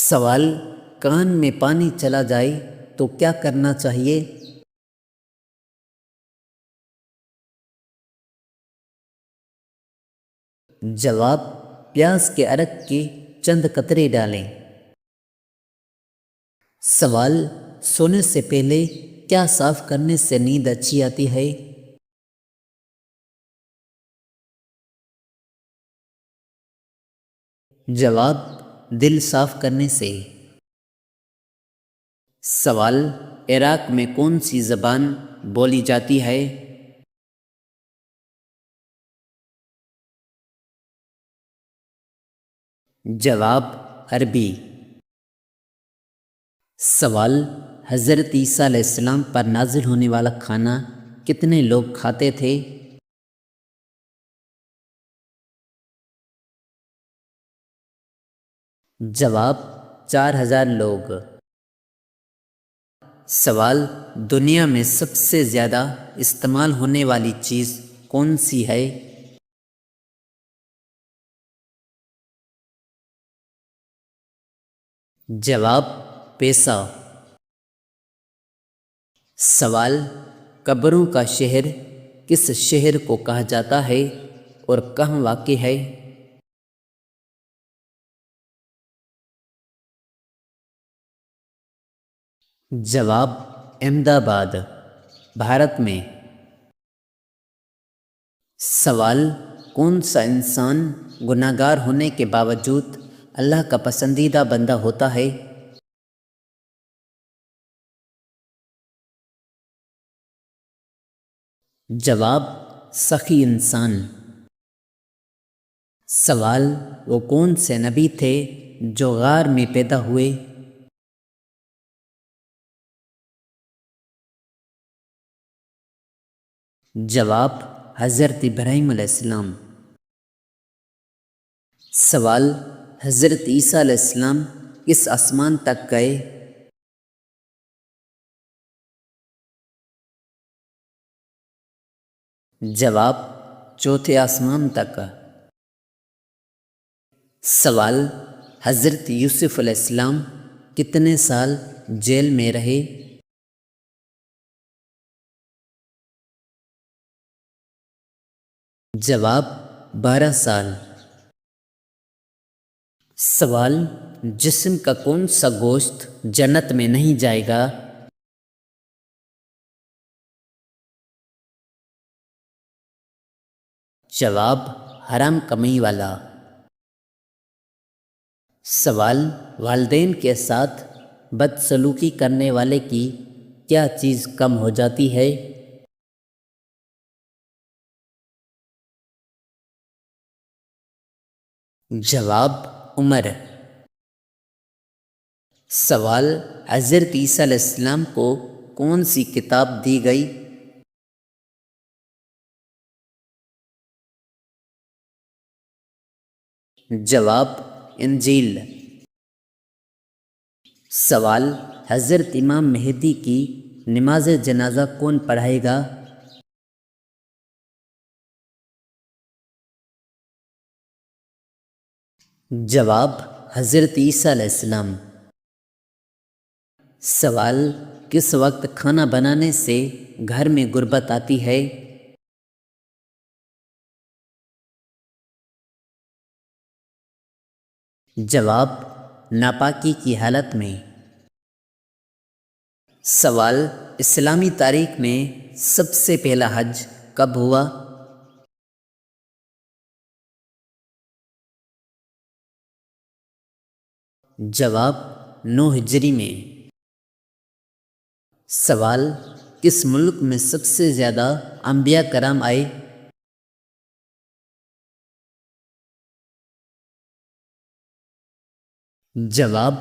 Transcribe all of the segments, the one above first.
سوال: کان میں پانی چلا جائے تو کیا کرنا چاہیے؟ جواب: پیاز کے عرق کے چند قطرے ڈالیں۔ سوال: سونے سے پہلے کیا صاف کرنے سے نیند اچھی آتی ہے؟ جواب: دل صاف کرنے سے۔ سوال: عراق میں کون سی زبان بولی جاتی ہے؟ جواب: عربی۔ سوال: حضرت عیسیٰ علیہ السلام پر نازل ہونے والا کھانا کتنے لوگ کھاتے تھے؟ جواب: 4000 لوگ۔ سوال: دنیا میں سب سے زیادہ استعمال ہونے والی چیز کون سی ہے؟ جواب: پیسہ۔ سوال: قبروں کا شہر کس شہر کو کہا جاتا ہے اور کہاں واقع ہے؟ جواب: احمد آباد، بھارت میں۔ سوال: کون سا انسان گناہ گار ہونے کے باوجود اللہ کا پسندیدہ بندہ ہوتا ہے؟ جواب: سخی انسان۔ سوال: وہ کون سے نبی تھے جو غار میں پیدا ہوئے؟ جواب: حضرت ابراہیم علیہ السلام۔ سوال: حضرت عیسیٰ علیہ السلام کس آسمان تک گئے؟ جواب: چوتھے آسمان تک۔ سوال: حضرت یوسف علیہ السلام کتنے سال جیل میں رہے؟ جواب: 12 سال۔ سوال: جسم کا کون سا گوشت جنت میں نہیں جائے گا؟ جواب: حرام کمائی والا۔ سوال: والدین کے ساتھ بدسلوکی کرنے والے کی کیا چیز کم ہو جاتی ہے؟ جواب: عمر۔ سوال: حضرت عیسیٰ علیہ السلام کو کون سی کتاب دی گئی؟ جواب: انجیل۔ سوال: حضرت امام مہدی کی نماز جنازہ کون پڑھائے گا؟ جواب: حضرت عیسیٰ علیہ السلام۔ سوال: کس وقت کھانا بنانے سے گھر میں غربت آتی ہے؟ جواب: ناپاکی کی حالت میں۔ سوال: اسلامی تاریخ میں سب سے پہلا حج کب ہوا؟ جواب: 9 ہجری میں۔ سوال: کس ملک میں سب سے زیادہ انبیاء کرام آئے؟ جواب: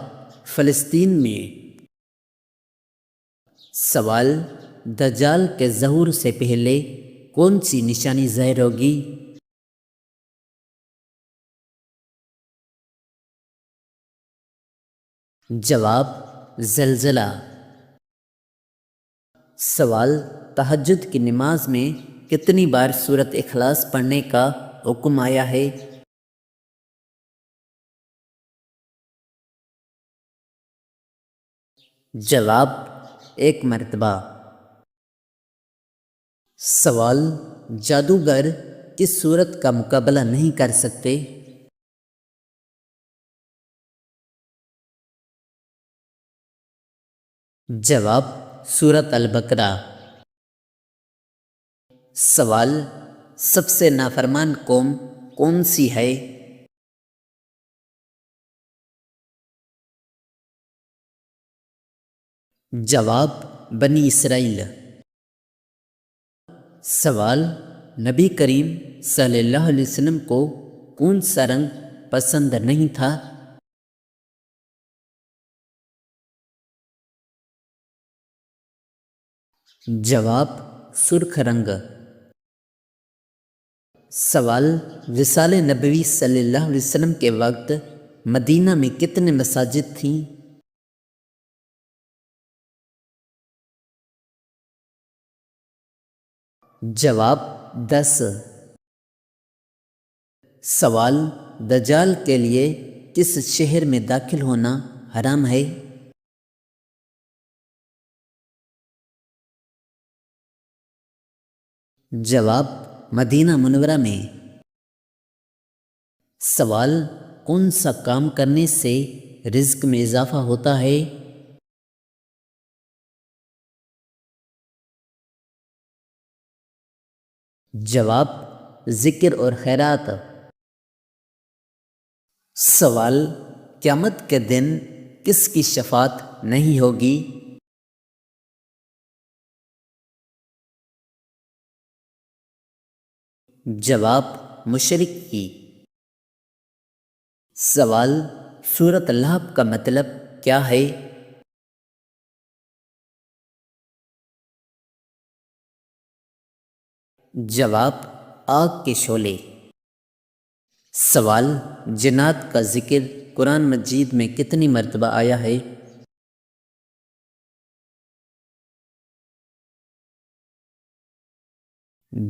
فلسطین میں۔ سوال: دجال کے ظہور سے پہلے کون سی نشانی ظاہر ہوگی؟ جواب: زلزلہ۔ سوال: تہجد کی نماز میں کتنی بار سورۃ اخلاص پڑھنے کا حکم آیا ہے؟ جواب: ایک مرتبہ۔ سوال: جادوگر کس صورت کا مقابلہ نہیں کر سکتے؟ جواب: سورۃ البقرہ۔ سوال: سب سے نافرمان قوم کون سی ہے؟ جواب: بنی اسرائیل۔ سوال: نبی کریم صلی اللہ علیہ وسلم کو کون سا رنگ پسند نہیں تھا؟ جواب: سرخ رنگ۔ سوال: وصال نبوی صلی اللہ علیہ وسلم کے وقت مدینہ میں کتنے مساجد تھیں؟ جواب: 10۔ سوال: دجال کے لیے کس شہر میں داخل ہونا حرام ہے؟ جواب: مدینہ منورہ میں۔ سوال: کون سا کام کرنے سے رزق میں اضافہ ہوتا ہے؟ جواب: ذکر اور خیرات۔ سوال: قیامت کے دن کس کی شفاعت نہیں ہوگی؟ جواب: مشرک کی۔ سوال: سورۃ الحب کا مطلب کیا ہے؟ جواب: آگ کے شعلے۔ سوال: جنات کا ذکر قرآن مجید میں کتنی مرتبہ آیا ہے؟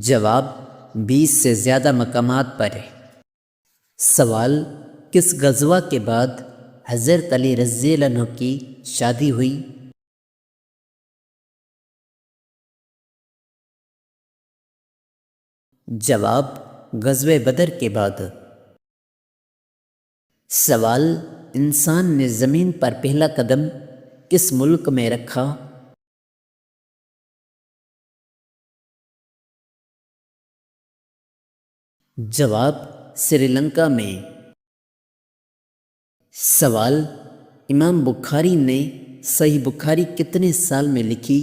جواب: 20 سے زیادہ مقامات پر ہے۔ سوال: کس غزوہ کے بعد حضرت علی رضی اللہ عنہ کی شادی ہوئی؟ جواب: غزوہ بدر کے بعد۔ سوال: انسان نے زمین پر پہلا قدم کس ملک میں رکھا؟ جواب: سری لنکا میں۔ سوال: امام بخاری نے صحیح بخاری کتنے سال میں لکھی؟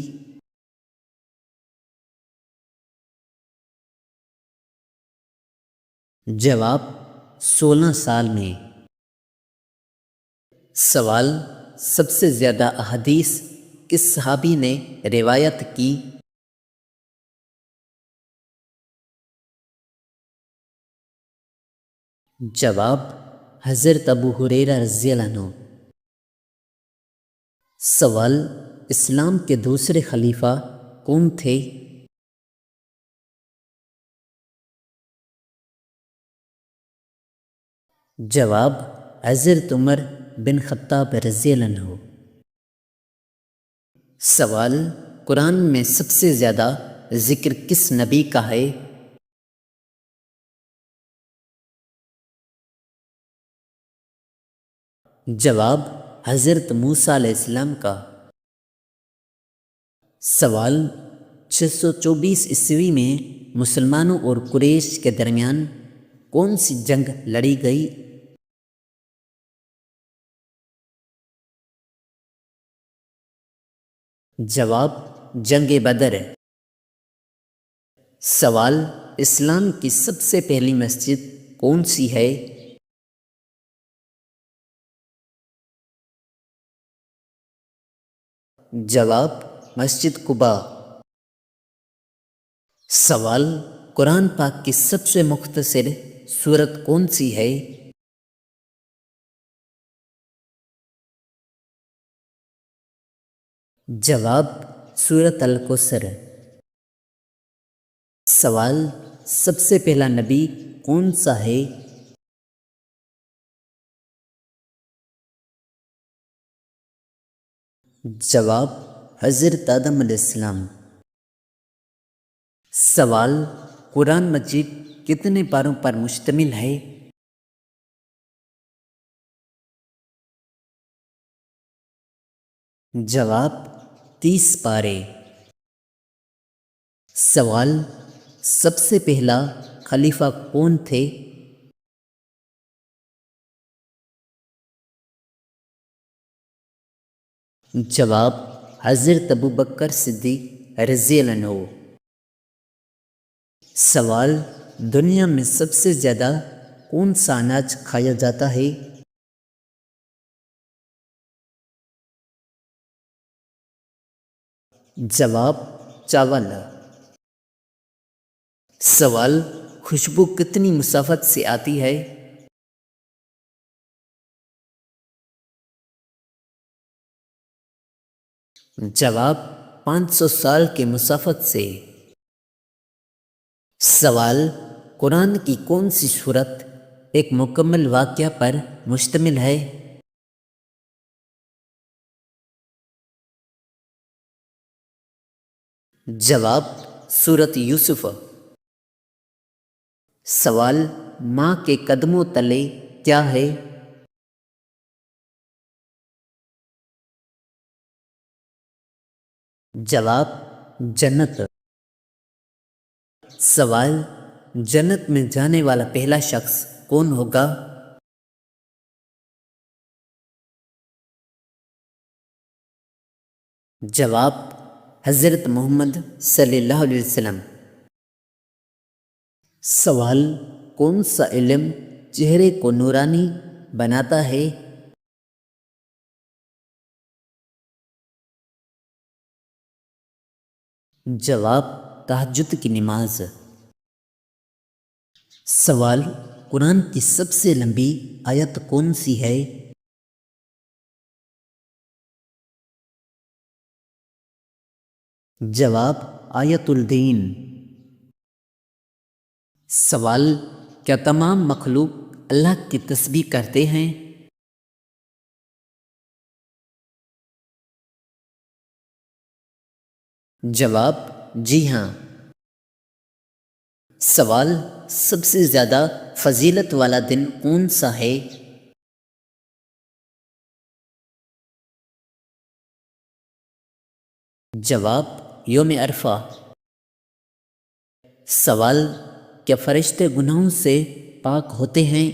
جواب: 16 سال میں۔ سوال: سب سے زیادہ احادیث کس صحابی نے روایت کی؟ جواب: حضرت ابو ہریرہ رضی اللہ عنہ۔ سوال: اسلام کے دوسرے خلیفہ کون تھے؟ جواب: حضرت عمر بن خطاب رضی اللہ عنہ۔ سوال: قرآن میں سب سے زیادہ ذکر کس نبی کا ہے؟ جواب: حضرت موسیٰ علیہ السلام کا۔ سوال: 624 عیسوی میں مسلمانوں اور قریش کے درمیان کون سی جنگ لڑی گئی؟ جواب: جنگ بدر۔ سوال: اسلام کی سب سے پہلی مسجد کون سی ہے؟ جواب: مسجد قباء۔ سوال: قرآن پاک کی سب سے مختصر سورت کون سی ہے؟ جواب: سورۃ الکوثر۔ سوال: سب سے پہلا نبی کون سا ہے؟ جواب حضرت آدم علیہ السلام۔ سوال قرآن مجید کتنے پاروں پر مشتمل ہے؟ جواب 30 پارے۔ سوال سب سے پہلا خلیفہ کون تھے؟ جواب حضرت ابوبکر صدیق رضی اللہ عنہ۔ سوال دنیا میں سب سے زیادہ کون سا اناج کھایا جاتا ہے؟ جواب چاول۔ سوال خوشبو کتنی مسافت سے آتی ہے؟ جواب 500 سال کے مسافت سے۔ سوال قرآن کی کون سی سورت ایک مکمل واقعہ پر مشتمل ہے؟ جواب سورت یوسف۔ سوال ماں کے قدموں تلے کیا ہے؟ جواب جنت۔ سوال جنت میں جانے والا پہلا شخص کون ہوگا؟ جواب حضرت محمد صلی اللہ علیہ وسلم۔ سوال کون سا علم چہرے کو نورانی بناتا ہے؟ جواب تہجد کی نماز۔ سوال قرآن کی سب سے لمبی آیت کون سی ہے؟ جواب آیت الدین۔ سوال کیا تمام مخلوق اللہ کی تسبیح کرتے ہیں؟ جواب جی ہاں۔ سوال سب سے زیادہ فضیلت والا دن کون سا ہے؟ جواب یوم عرفہ۔ سوال کیا فرشتے گناہوں سے پاک ہوتے ہیں؟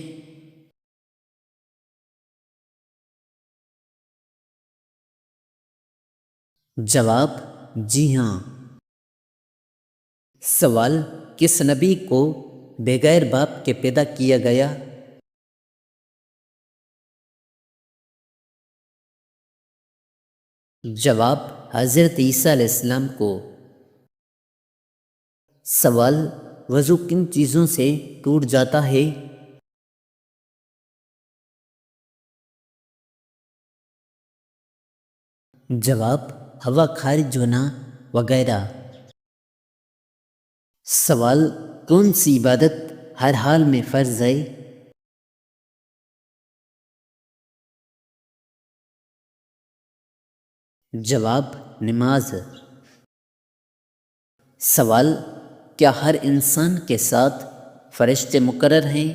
جواب جی ہاں۔ سوال کس نبی کو بغیر باپ کے پیدا کیا گیا؟ جواب حضرت عیسیٰ علیہ السلام کو۔ سوال وضو کن چیزوں سے ٹوٹ جاتا ہے؟ جواب ہوا خارج ہونا وغیرہ۔ سوال کون سی عبادت ہر حال میں فرض ہے؟ جواب نماز۔ سوال کیا ہر انسان کے ساتھ فرشتے مقرر ہیں؟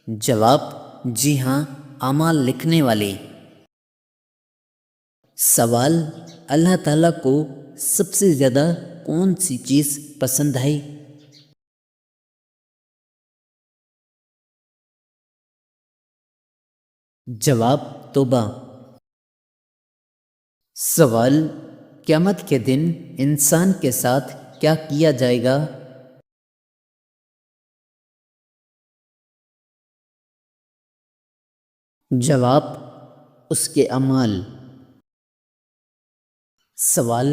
جواب جی ہاں، اعمال لکھنے والے۔ سوال اللہ تعالیٰ کو سب سے زیادہ کون سی چیز پسند ہے؟ جواب توبہ۔ سوال قیامت کے دن انسان کے ساتھ کیا کیا جائے گا؟ جواب اس کے اعمال۔ سوال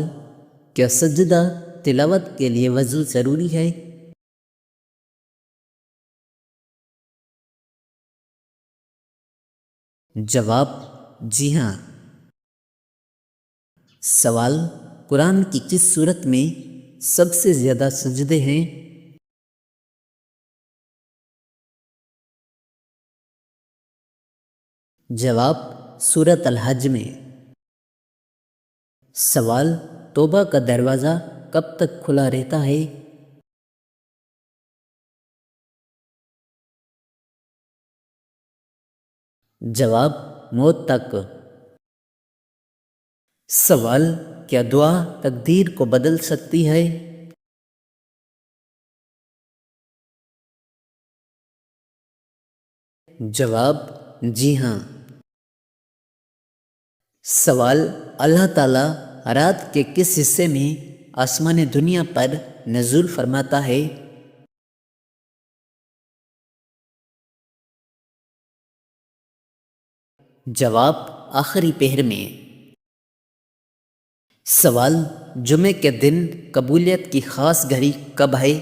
کیا سجدہ تلاوت کے لیے وضو ضروری ہے؟ جواب جی ہاں۔ سوال قرآن کی کس سورت میں سب سے زیادہ سجدے ہیں؟ جواب سورۃ الحج میں۔ سوال توبہ کا دروازہ کب تک کھلا رہتا ہے؟ جواب موت تک۔ سوال کیا دعا تقدیر کو بدل سکتی ہے؟ جواب جی ہاں۔ سوال اللہ تعالیٰ رات کے کس حصے میں آسمان دنیا پر نزول فرماتا ہے؟ جواب آخری پہر میں۔ سوال جمعے کے دن قبولیت کی خاص گھڑی کب ہے؟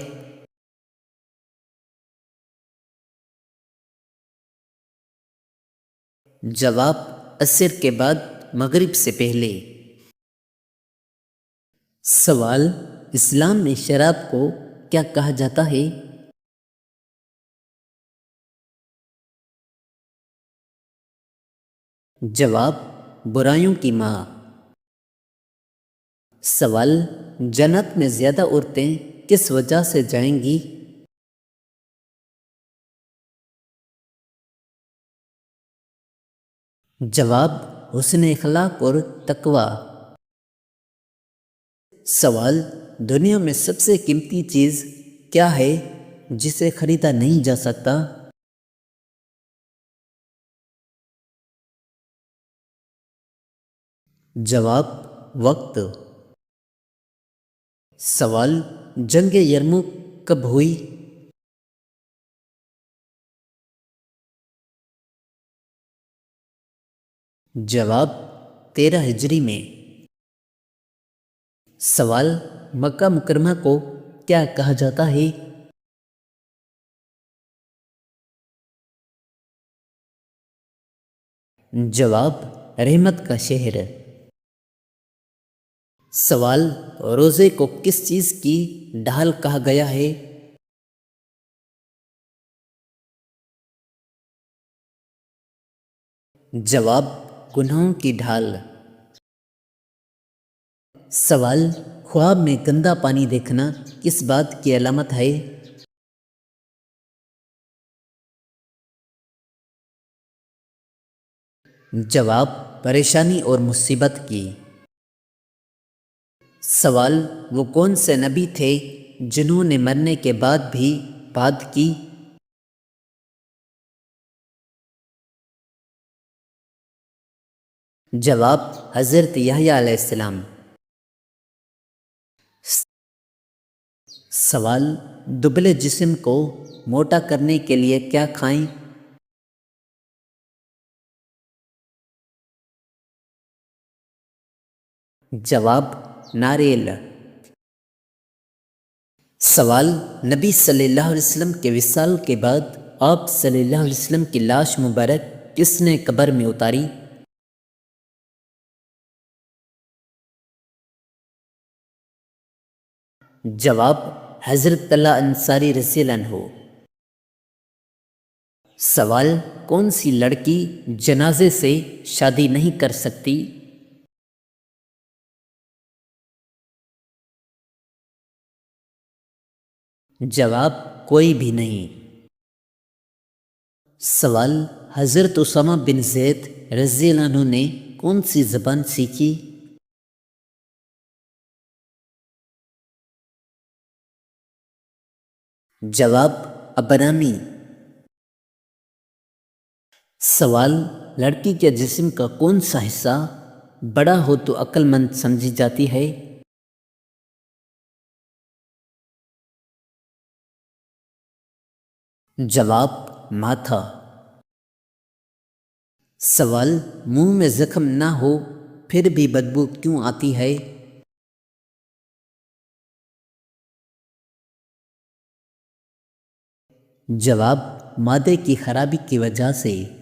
جواب عصر کے بعد مغرب سے پہلے۔ سوال اسلام میں شراب کو کیا کہا جاتا ہے؟ جواب برائیوں کی ماں۔ سوال جنت میں زیادہ عورتیں کس وجہ سے جائیں گی؟ جواب حسن اخلاق اور تقوی۔ سوال دنیا میں سب سے قیمتی چیز کیا ہے جسے خریدا نہیں جا سکتا؟ جواب وقت۔ سوال جنگ یرموک کب ہوئی؟ جواب 13 ہجری میں۔ سوال مکہ مکرمہ کو کیا کہا جاتا ہے؟ جواب رحمت کا شہر۔ سوال روزے کو کس چیز کی ڈھال کہا گیا ہے؟ جواب گناہوں کی ڈھال۔ سوال خواب میں گندا پانی دیکھنا کس بات کی علامت ہے؟ جواب پریشانی اور مصیبت کی۔ سوال وہ کون سے نبی تھے جنہوں نے مرنے کے بعد بھی بات کی؟ جواب حضرت یحییٰ علیہ السلام۔ سوال دبلے جسم کو موٹا کرنے کے لیے کیا کھائیں؟ جواب ناریل۔ سوال نبی صلی اللہ علیہ وسلم کے وصال کے بعد آپ صلی اللہ علیہ وسلم کی لاش مبارک کس نے قبر میں اتاری؟ جواب حضرت طلحہ انصاری رضی اللہ عنہ۔ سوال کون سی لڑکی جنازے سے شادی نہیں کر سکتی؟ جواب کوئی بھی نہیں۔ سوال حضرت اسامہ بن زید رضی اللہ عنہ نے کون سی زبان سیکھی؟ جواب عبرانی۔ سوال لڑکی کے جسم کا کون سا حصہ بڑا ہو تو عقل مند سمجھی جاتی ہے؟ جواب ماتھا۔ سوال منہ میں زخم نہ ہو پھر بھی بدبو کیوں آتی ہے؟ جواب معدے کی خرابی کی وجہ سے۔